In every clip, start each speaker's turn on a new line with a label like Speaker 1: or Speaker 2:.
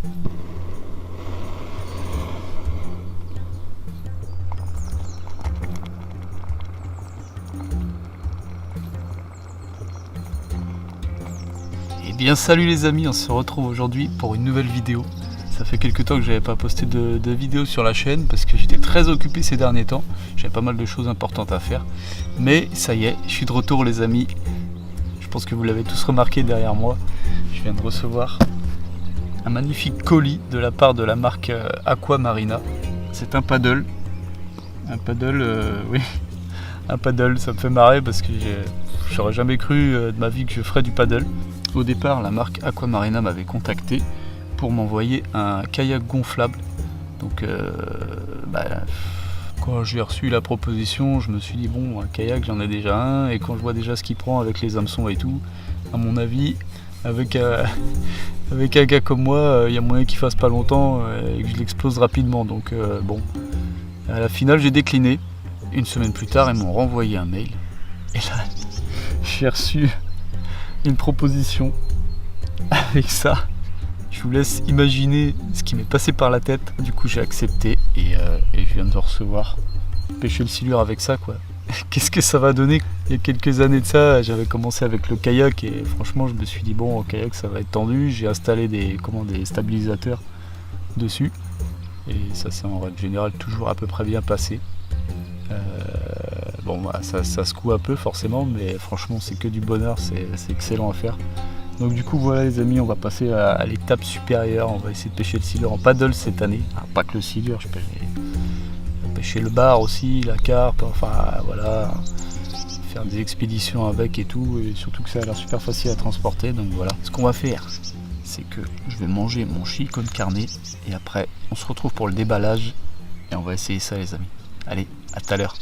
Speaker 1: Eh bien salut les amis, on se retrouve aujourd'hui pour une nouvelle vidéo. Ça fait quelques temps que j'avais pas posté de vidéo sur la chaîne parce que j'étais très occupé ces derniers temps. J'avais pas mal de choses importantes à faire. Mais ça y est, je suis de retour les amis. Je pense que vous l'avez tous remarqué derrière moi. Je viens de recevoir un magnifique colis de la part de la marque Aqua Marina. C'est un paddle. Un paddle, oui. Un paddle, ça me fait marrer parce que j'aurais jamais cru de ma vie que je ferais du paddle. Au départ, la marque Aqua Marina m'avait contacté pour m'envoyer un kayak gonflable. Donc, quand j'ai reçu la proposition, je me suis dit bon, un kayak j'en ai déjà un, et quand je vois déjà ce qu'il prend avec les hameçons et tout, à mon avis, avec un gars comme moi, il y a moyen qu'il fasse pas longtemps et que je l'explose rapidement. Donc bon, à la finale j'ai décliné. Une semaine plus tard, ils m'ont renvoyé un mail. Et là, j'ai reçu une proposition avec ça. Je vous laisse imaginer ce qui m'est passé par la tête. Du coup, j'ai accepté et je viens de recevoir. Pêcher le silure avec ça, quoi. Qu'est-ce que ça va donner? Il y a quelques années de ça, j'avais commencé avec le kayak et franchement, je me suis dit bon, au kayak, ça va être tendu. J'ai installé des stabilisateurs dessus et ça s'est en règle générale toujours à peu près bien passé. Bon, bah, ça secoue un peu forcément, mais franchement, c'est que du bonheur, c'est excellent à faire. Donc du coup voilà les amis, on va passer à l'étape supérieure. On va essayer de pêcher le silure en paddle cette année. Alors, pas que le silure, je peux pêcher le bar aussi, la carpe, enfin voilà, faire des expéditions avec et tout, et surtout que ça a l'air super facile à transporter. Donc voilà, ce qu'on va faire, c'est que je vais manger mon chili con carne et après on se retrouve pour le déballage et on va essayer ça les amis. Allez, à tout à l'heure.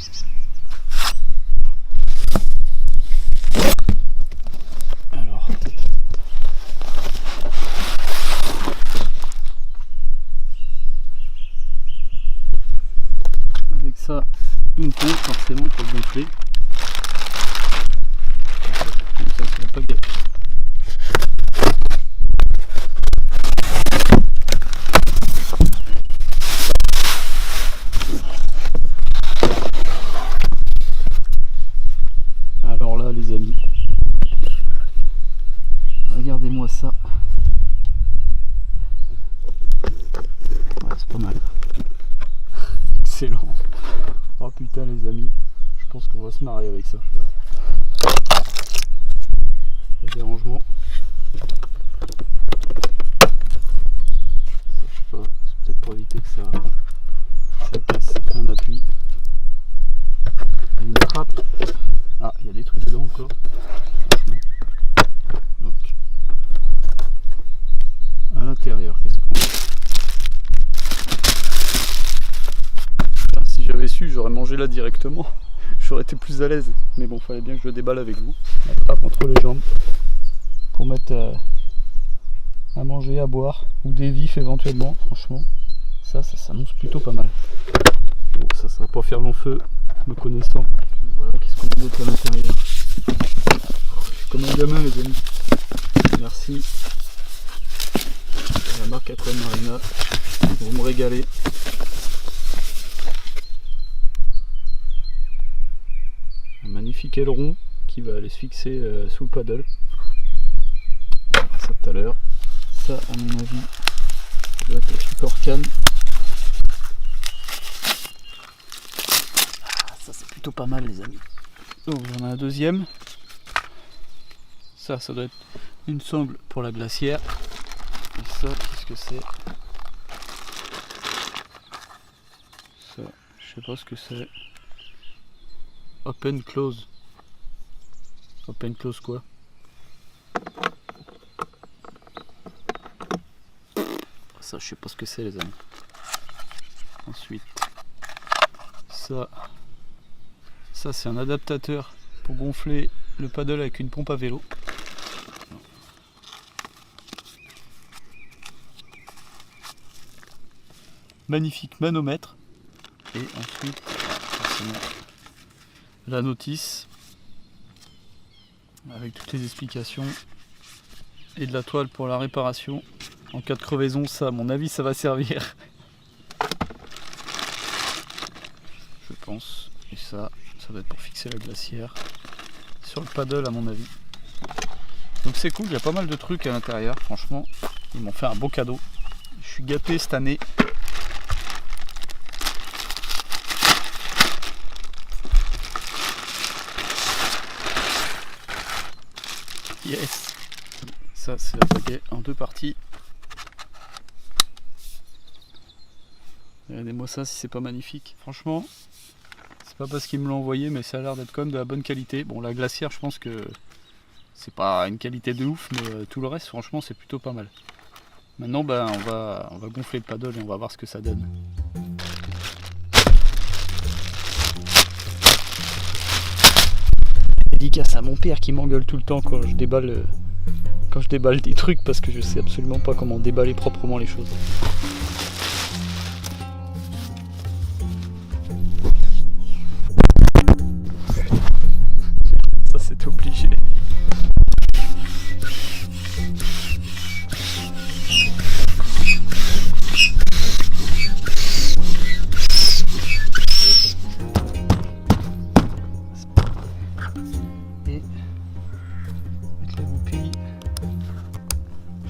Speaker 1: Avec ça, une pompe forcément pour le gonfler. Comme ça va pas gâcher. Alors là les amis, regardez-moi ça. Ouais, c'est pas mal. Excellent. Oh putain les amis, je pense qu'on va se marrer avec ça. Il y a des rangements. Ça, je sais pas, c'est peut-être pour éviter que ça casse un appui. Il y a une trappe. Ah, il y a des trucs dedans encore. Franchement. Donc, à l'intérieur, qu'est-ce qu'on a? Si j'avais su, j'aurais mangé là directement. J'aurais été plus à l'aise. Mais bon, fallait bien que je le déballe avec vous. La trappe entre les jambes pour mettre à manger, à boire ou des vifs éventuellement. Franchement, ça s'annonce plutôt pas mal. Bon, ça va pas faire long feu, me connaissant. Voilà, qu'est-ce qu'on a d'autre à l'intérieur? Je suis comme un gamin, les amis. Merci à la marque Aqua Marina. Vous me régalez. Un magnifique aileron qui va aller se fixer sous le paddle. Ça tout à l'heure. Ça à mon avis doit être le support canne. Ça c'est plutôt pas mal les amis. Donc j'en ai un deuxième. Ça doit être une sangle pour la glacière. Et ça, qu'est-ce que c'est? Ça, je sais pas ce que c'est. Open close. Open close quoi? Ça je sais pas ce que c'est les amis. Ensuite ça c'est un adaptateur pour gonfler le paddle avec une pompe à vélo. Magnifique manomètre. Et ensuite forcément la notice avec toutes les explications et de la toile pour la réparation. En cas de crevaison, ça, à mon avis, ça va servir. Je pense. Et ça va être pour fixer la glacière. Sur le paddle, à mon avis. Donc c'est cool, il y a pas mal de trucs à l'intérieur. Franchement, ils m'ont fait un beau cadeau. Je suis gâté cette année. Yes. Ça, c'est la paquet en 2 parties. Regardez-moi ça si c'est pas magnifique. Franchement, c'est pas parce qu'ils me l'ont envoyé, mais ça a l'air d'être quand même de la bonne qualité. Bon, la glacière, je pense que c'est pas une qualité de ouf, mais tout le reste, franchement, c'est plutôt pas mal. Maintenant, ben, on va gonfler le paddle et on va voir ce que ça donne. Dédicace à mon père qui m'engueule tout le temps quand je déballe des trucs parce que je sais absolument pas comment déballer proprement les choses. Ça c'est obligé.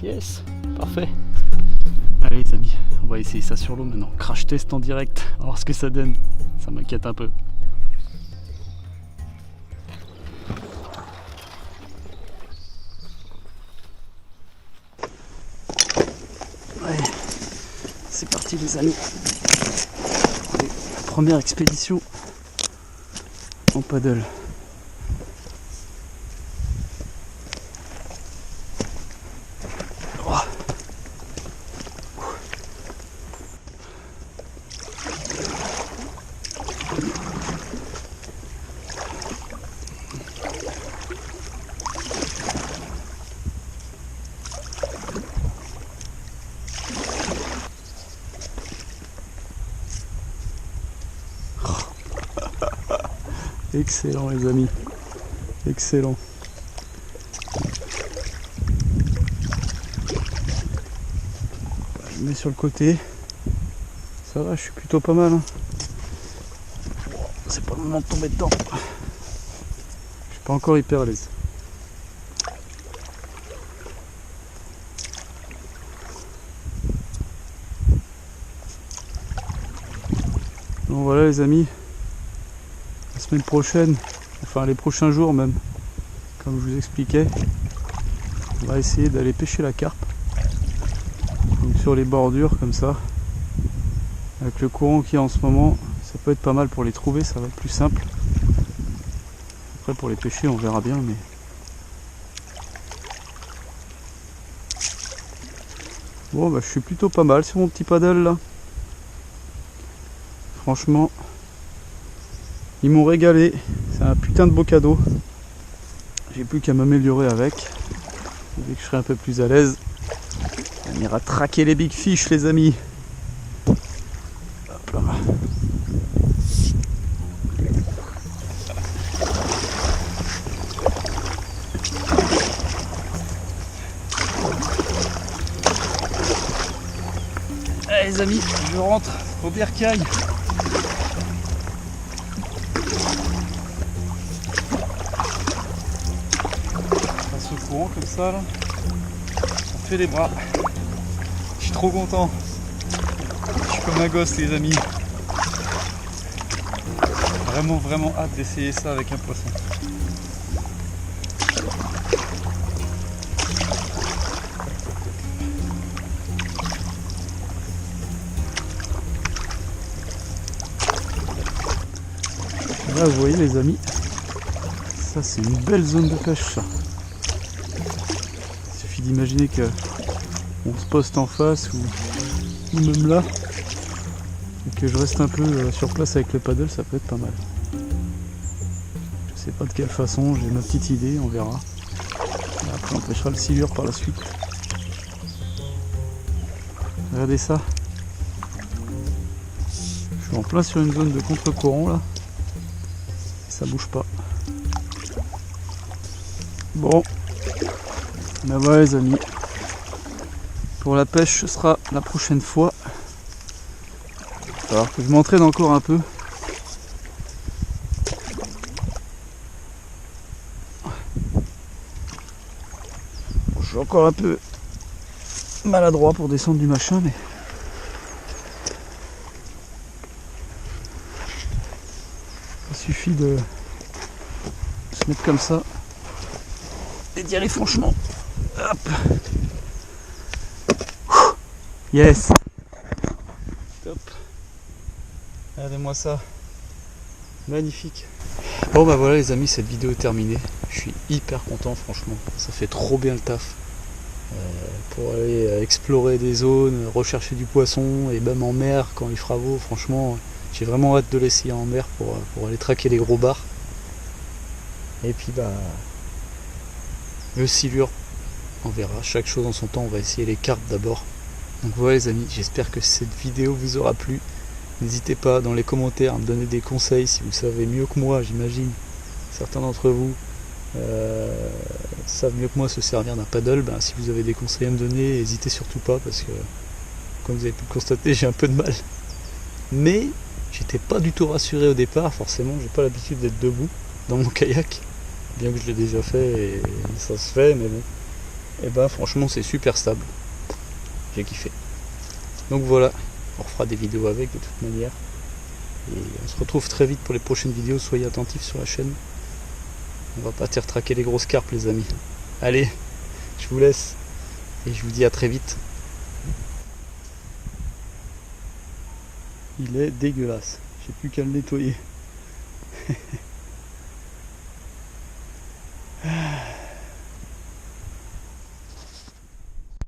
Speaker 1: Yes, parfait. Allez les amis, on va essayer ça sur l'eau maintenant. Crash test en direct, on va voir ce que ça donne. Ça m'inquiète un peu. Ouais, c'est parti les amis. Allez, première expédition en paddle. Excellent les amis, excellent. Je mets sur le côté, ça va, je suis plutôt pas mal. Hein. C'est pas le moment de tomber dedans. Je suis pas encore hyper à l'aise. Donc voilà les amis. La semaine prochaine, enfin les prochains jours même, comme je vous expliquais, on va essayer d'aller pêcher la carpe. Donc sur les bordures comme ça, avec le courant qu'il y a en ce moment, ça peut être pas mal pour les trouver, ça va être plus simple. Après pour les pêcher on verra bien, mais bon bah je suis plutôt pas mal sur mon petit paddle là. Franchement, ils m'ont régalé, c'est un putain de beau cadeau. J'ai plus qu'à m'améliorer avec. Dès que je serai un peu plus à l'aise, on ira traquer les big fish les amis. Hop là. Allez les amis, je rentre au bercail. Comme ça là, ça fait les bras. Je suis trop content. Je suis comme un gosse les amis. Vraiment hâte d'essayer ça avec un poisson. Là vous voyez les amis, ça c'est une belle zone de pêche ça. D'imaginer que on se poste en face ou même là et que je reste un peu sur place avec le paddle, ça peut être pas mal. Je sais pas de quelle façon, j'ai ma petite idée, on verra. Et après on pêchera le silure par la suite. Regardez ça, je suis en plein sur une zone de contre-courant là, ça bouge pas. Bon, ben voilà les amis, pour la pêche, ce sera la prochaine fois. Alors que je m'entraîne encore un peu. Je suis encore un peu maladroit pour descendre du machin, mais il suffit de se mettre comme ça et d'y aller franchement. Hop. Yes. Top. Regardez-moi ça. Magnifique. Bon bah voilà les amis, cette vidéo est terminée. Je suis hyper content franchement. Ça fait trop bien le taf. Pour aller explorer des zones, rechercher du poisson, et même en mer quand il fera beau, franchement j'ai vraiment hâte de l'essayer en mer pour aller traquer les gros bars. Et puis bah le silure, on verra, chaque chose en son temps. On va essayer les carpes d'abord. Donc voilà les amis, j'espère que cette vidéo vous aura plu. N'hésitez pas dans les commentaires à me donner des conseils si vous savez mieux que moi, j'imagine. Certains d'entre vous savent mieux que moi se servir d'un paddle. Ben, si vous avez des conseils à me donner, n'hésitez surtout pas, parce que comme vous avez pu le constater, j'ai un peu de mal. Mais j'étais pas du tout rassuré au départ, forcément, j'ai pas l'habitude d'être debout dans mon kayak, bien que je l'ai déjà fait et ça se fait, mais bon. Et ben franchement c'est super stable. J'ai kiffé. Donc voilà, on refera des vidéos avec de toute manière. Et on se retrouve très vite pour les prochaines vidéos, soyez attentifs sur la chaîne. On va partir traquer les grosses carpes les amis. Allez, je vous laisse et je vous dis à très vite. Il est dégueulasse, j'ai plus qu'à le nettoyer.